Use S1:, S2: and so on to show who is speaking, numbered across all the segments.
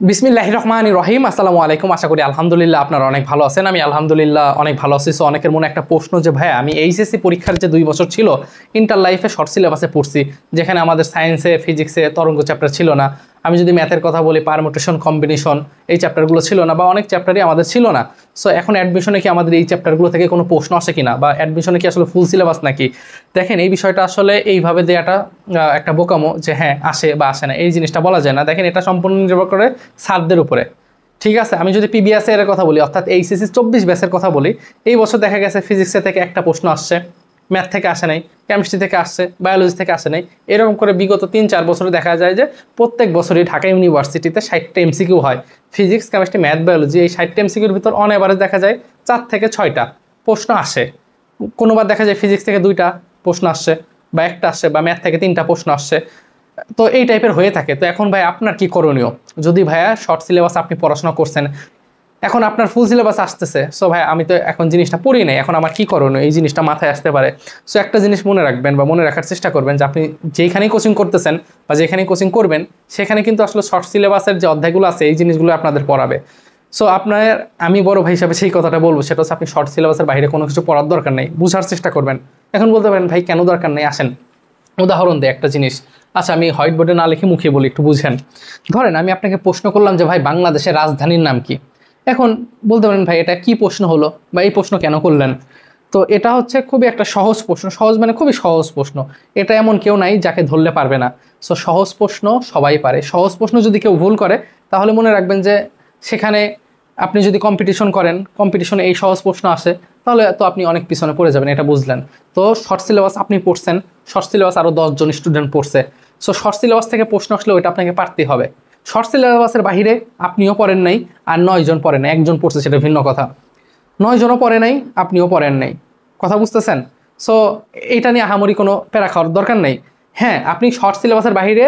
S1: বিসমিল্লাহির রহমানির রহিম। আসসালামু আলাইকুম। আশা করি আলহামদুলিল্লাহ আপনারা অনেক ভালো আছেন। আমি আলহামদুলিল্লাহ অনেক ভালো আছি। সো অনেকের মনে একটা প্রশ্ন যে ভাই আমি এইচএসসি পরীক্ষার যে 2 বছর ছিল ইন্টার লাইফে শর্ট সিলেবাসে পড়ছি, যেখানে আমাদের সায়েন্সে ফিজিক্সে তরঙ্গ চ্যাপ্টার ছিল না। আমি যদি ম্যাথের কথা বলি পারমুটেশন কম্বিনেশন এই চ্যাপ্টারগুলো ছিল না, বা অনেক চ্যাপ্টারই আমাদের ছিল না। সো এখন অ্যাডমিশনে কি আমাদের এই চ্যাপ্টারগুলো থেকে কোনো প্রশ্ন আসে কিনা, বা অ্যাডমিশনে কি আসলে ফুল সিলেবাস নাকি? দেখেন এই বিষয়টা আসলে এইভাবে দেওয়াটা একটা বোকামো যে হ্যাঁ আসে বা আসে না, এই জিনিসটা বলা যায় না। দেখেন এটা সম্পূর্ণ নির্ভর করে স্যারদের উপরে। ঠিক আছে, আমি যদি পিবিএস এর কথা বলি অর্থাৎ এইচএসসি 24 ব্যাচের কথা বলি, এই বছর দেখা গেছে ফিজিক্সে থেকে একটা প্রশ্ন আসছে, ম্যাথ থেকে আসে নাই, কেমিস্ট্রি থেকে আসছে, বায়োলজি থেকে আসে নাই। এরকম করে বিগত 3-4 বছরে দেখা যায় যে প্রত্যেক বছরই ঢাকা ইউনিভার্সিটিতে 60টা এমসিকিউ হয়। ফিজিক্স কেমিস্ট্রি ম্যাথ বায়োলজি এই 60টা এমসিকিউর ভিতর অন এভারেজ দেখা যায় 4 থেকে 6টা প্রশ্ন আসে। কোনোবার দেখা যায় ফিজিক্স থেকে 2টা প্রশ্ন আসছে, বা একটা আসছে, বা ম্যাথ থেকে 3টা প্রশ্ন আসছে। তো এই টাইপের হয়ে থাকে। তো এখন ভাই আপনার কি করণীয়? যদি ভাইয়া শর্ট সিলেবাস আপনি পড়াশোনা করছেন, এখন আপনার ফুল সিলেবাস আসতেছে, সো ভাই আমি তো এখন জিনিসটা পড়ি নাই, এখন আমার কি করণীয়, এই জিনিসটা মাথায় আসতে পারে। সো একটা জিনিস মনে রাখবেন বা মনে রাখার চেষ্টা করবেন যে আপনি যেখানেই কোচিং করতেছেন বা যেখানেই কোচিং করবেন সেখানে কিন্তু আসলে শর্ট সিলেবাসের যে অধ্যায়গুলো আছে এই জিনিসগুলো আপনাদের পড়াবে। সো আপনার, আমি বড় ভাই হিসাবে সেই কথাটা বলবো, সেটা হচ্ছে আপনি শর্ট সিলেবাসের বাইরে কোনো কিছু পড়ার দরকার নেই, বুঝার চেষ্টা করবেন। এখন বলতে পারেন ভাই কেন দরকার নেই, আসেন উদাহরণ দেয় একটা জিনিস। আচ্ছা আমি হোয়াইট বোর্ডে না লিখে মুখে বলি, একটু বুঝেন। ধরেন আমি আপনাকে প্রশ্ন করলাম যে ভাই বাংলাদেশের রাজধানীর নাম কি? এখন বলতে পারেন ভাই এটা কি প্রশ্ন হলো, বা এই প্রশ্ন কেন করলেন? তো এটা হচ্ছে খুবই একটা সহজ প্রশ্ন, সহজ মানে খুবই সহজ প্রশ্ন। এটা এমন কেউ নাই যাকে ধরলে পারবে না। সো সহজ প্রশ্ন সবাই পারে। সহজ প্রশ্ন যদি কেউ ভুল করে তাহলে মনে রাখবেন যে সেখানে আপনি যদি কম্পিটিশন করেন, কম্পিটিশনে এই সহজ প্রশ্ন আসে, তাহলে তো আপনি অনেক পিছনে পড়ে যাবেন, এটা বুঝলেন। তো শর্ট সিলেবাস আপনি পড়ছেন, শর্ট সিলেবাস আরও 10 জন স্টুডেন্ট পড়ছে। সো শর্ট সিলেবাস থেকে প্রশ্ন আসলে ওইটা আপনাকে পারতেই হবে। শর্ট সিলেবাসের বাহিরে আপনিও পড়েন নাই, আর 9 জন পড়েন নাই, একজন পড়ছে সেটা ভিন্ন কথা। 9 জনও পড়ে নাই, আপনিও পড়েন নাই, কথা বুঝতেছেন? সো এইটা নিয়ে আহামরি কোনো প্যারা খাওয়ার দরকার নেই। হ্যাঁ, আপনি শর্ট সিলেবাসের বাহিরে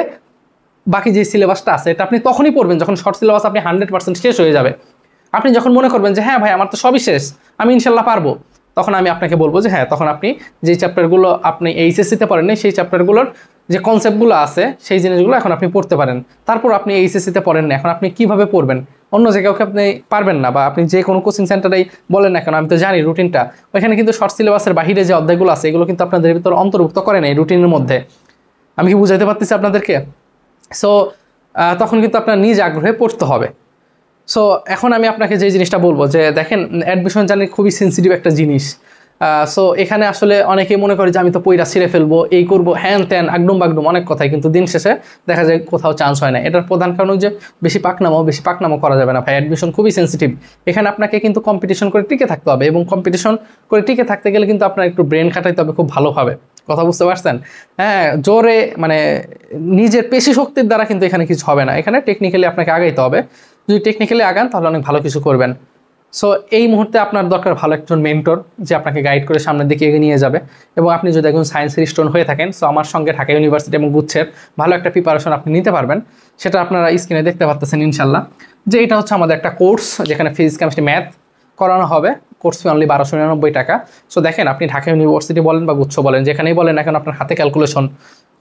S1: বাকি যে সিলেবাসটা আছে এটা আপনি তখনই পড়বেন যখন শর্ট সিলেবাস আপনি 100% শেষ হয়ে যাবে। আপনি যখন মনে করবেন যে হ্যাঁ ভাই আমার তো সবই শেষ, আমি ইনশাল্লাহ পারবো, তখন আমি আপনাকে বলবো যে হ্যাঁ, তখন আপনি যেই চ্যাপ্টারগুলো আপনি এইচএসসিতে পড়েন নাই সেই চ্যাপ্টারগুলোর যে কনসেপ্টগুলো আছে সেই জিনিসগুলো এখন আপনি পড়তে পারেন। তারপর আপনি এইচএসসিতে পড়েন না, এখন আপনি কিভাবে পড়বেন? অন্য জায়গাওকে আপনি পারবেন না, বা আপনি যে কোনো কোচিং সেন্টারেই বলেন না কেন, আমি তো জানি রুটিনটা, ওইখানে কিন্তু শর্ট সিলেবাসের বাহিরে যে অধ্যায়গুলো আছে এগুলো কিন্তু আপনাদের ভিতর অন্তর্ভুক্ত করে না এই রুটিনের মধ্যে। আমি কি বুঝাইতে পারতেছি আপনাদেরকে? সো তখন কিন্তু আপনার নিজ আগ্রহে পড়তে হবে। সো এখন আমি আপনাকে যে জিনিসটা বলবো যে দেখেন অ্যাডমিশন জানি খুবই সেন্সিটিভ একটা জিনিস। সো এখানে আসলে অনেকে মনে করে যে আমি তো পইরা ছিঁড়ে ফেলবো, এই করবো, হ্যান ত্যান আগডুম বাগডুম অনেক কথাই, কিন্তু দিন শেষে দেখা যায় কোথাও চান্স হয় না। এটার প্রধান কারণ যে বেশি পাকনামো করা যাবে না ভাই। অ্যাডমিশন খুবই সেন্সিটিভ, এখানে আপনাকে কিন্তু কম্পিটিশন করে টিকে থাকতে হবে, এবং কম্পিটিশন করে টিকে থাকতে গেলে কিন্তু আপনার একটু ব্রেন খাটাইতে হবে খুব ভালোভাবে, কথা বুঝতে পারছেন? হ্যাঁ, জোরে মানে নিজের পেশি শক্তির দ্বারা কিন্তু এখানে কিছু হবে না, এখানে টেকনিক্যালি আপনাকে আগাইতে হবে। যদি টেকনিক্যালি আগান তাহলে অনেক ভালো কিছু করবেন। সো এই মুহূর্তে আপনার দরকার ভালো একজন মেন্টর যে আপনাকে গাইড করে সামনের দিকে এগিয়ে নিয়ে যাবে। এবং আপনি যদি একজন সায়েন্সের স্টুডেন্ট হয়ে থাকেন, সো আমার সঙ্গে ঢাকা ইউনিভার্সিটি এবং গুচ্ছের ভালো একটা প্রিপারেশন আপনি নিতে পারবেন। সেটা আপনারা স্ক্রিনে দেখতে পাচ্ছেন ইনশাল্লাহ, যে এটা হচ্ছে আমাদের একটা কোর্স যেখানে ফিজিক্স কেমিস্ট্রি ম্যাথ করানো হবে। কোর্স ফি অনলি 1299 টাকা। সো দেখেন আপনি ঢাকা ইউনিভার্সিটি বলেন বা গুচ্ছ বলেন, যেখানেই বলেন এখন আপনার হাতে ক্যালকুলেশন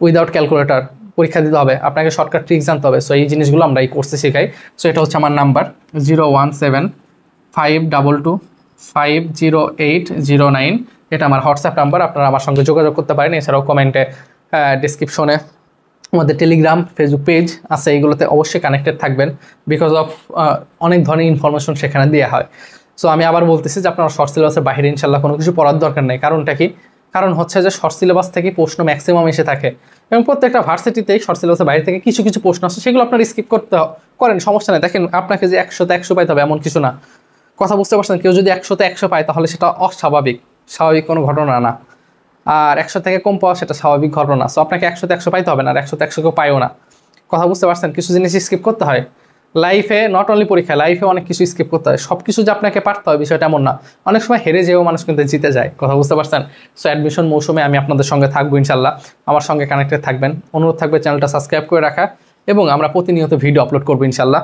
S1: উইদাউট ক্যালকুলেটর পরীক্ষা দিতে হবে, আপনাকে শর্টকাট ট্রিক জানতে হবে। সো এই জিনিসগুলো আমরা এই কোর্সে শেখাই। সো এটা হচ্ছে আমার নাম্বার 01752250809, এটা আমার হোয়াটসঅ্যাপ নাম্বার, আপনারা আমার সঙ্গে যোগাযোগ করতে পারেন। এছাড়াও কমেন্টে ডিসক্রিপশনে আমাদের টেলিগ্রাম ফেসবুক পেজ আছে, এইগুলোতে অবশ্যই কানেক্টেড থাকবেন, বিকজ অফ অনেক ধরনের ইনফরমেশন সেখানে দেওয়া হয়। সো আমি আবার বলতেছি যে আপনার শর্ট সিলেবাসের বাইরে ইনশাল্লাহ কোনো কিছু পড়ার দরকার নেই। কারণটা কি? কারণ হচ্ছে যে শর্ট সিলেবাস থেকে প্রশ্ন ম্যাক্সিমাম এসে থাকে, এবং প্রত্যেকটা ভার্সিটিতেই শর্ট সিলেবাসের বাইরে থেকে কিছু কিছু প্রশ্ন আসে, সেগুলো আপনার স্কিপ করেন, সমস্যা নেই। দেখেন আপনাকে যে 100তে 100 পাইতে হবে এমন কিছু না, কথা বুঝতে পারছেন? কেউ যদি 100তে 100 পায় তাহলে সেটা অস্বাভাবিক, স্বাভাবিক কোনো ঘটনা না। আর 100 থেকে কম পাওয়া সেটা স্বাভাবিক ঘটনা। সো আপনাকে 100তে 100 পাইতে হবে না, আর 100তে 100 কেউ পায়ও না, কথা বুঝতে পারছেন? কিছু জিনিস স্কিপ করতে হয় লাইফে, নট অনলি পরীক্ষায়, লাইফে অনেক কিছু স্কিপ করতে হয়। সব কিছু যে আপনাকে পারতে হয় বিষয়টা এমন না, অনেক সময় হেরে যেও মানুষ কিন্তু জিতে যায়, কথা বুঝতে পারছেন? সো অ্যাডমিশন মৌসুমে আমি আপনাদের সঙ্গে থাকবো ইনশাল্লাহ, আমার সঙ্গে কানেক্টেড থাকবেন। অনুরোধ থাকবে চ্যানেলটা সাবস্ক্রাইব করে রাখা, এবং আমরা প্রতিনিয়ত ভিডিও আপলোড করবো ইনশাল্লাহ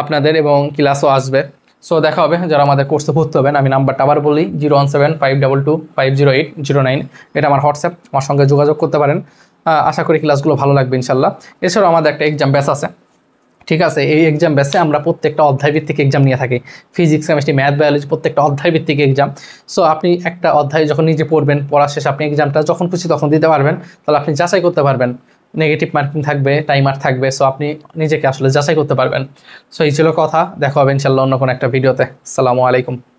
S1: আপনাদের, এবং ক্লাসও আসবে। সো দেখা হবে যারা আমাদের কোর্সে ভর্তি হবেন। আমি নাম্বারটা আবার বলি 01752250809, এটা আমার হোয়াটসঅ্যাপ, আমার সঙ্গে যোগাযোগ করতে পারেন। আশা করি ক্লাসগুলো ভালো লাগবে ইনশাল্লাহ। এছাড়াও আমাদের একটা এক্সাম ব্যাচ আছে, ঠিক আছে, এই এক্সাম বেসে আমরা প্রত্যেকটা অধ্যায় ভিত্তিক এক্সাম নিয়ে থাকি, ফিজিক্স কেমিস্ট্রি ম্যাথ বায়োলজি প্রত্যেকটা অধ্যায় ভিত্তিক এক্সাম। সো আপনি একটা অধ্যায় যখন নিজে পড়বেন, পড়া শেষে আপনি এক্সামটা যখন খুশি তখন দিতে পারবেন, তাহলে আপনি যাচাই করতে পারবেন, নেগেটিভ মার্কিং থাকবে, টাইমার থাকবে, সো আপনি নিজেকে আসলে যাচাই করতে পারবেন। সো এই ছিল কথা, দেখা হবে ইনশাল্লাহ অন্য কোনো একটা ভিডিওতে। আসসালামু আলাইকুম।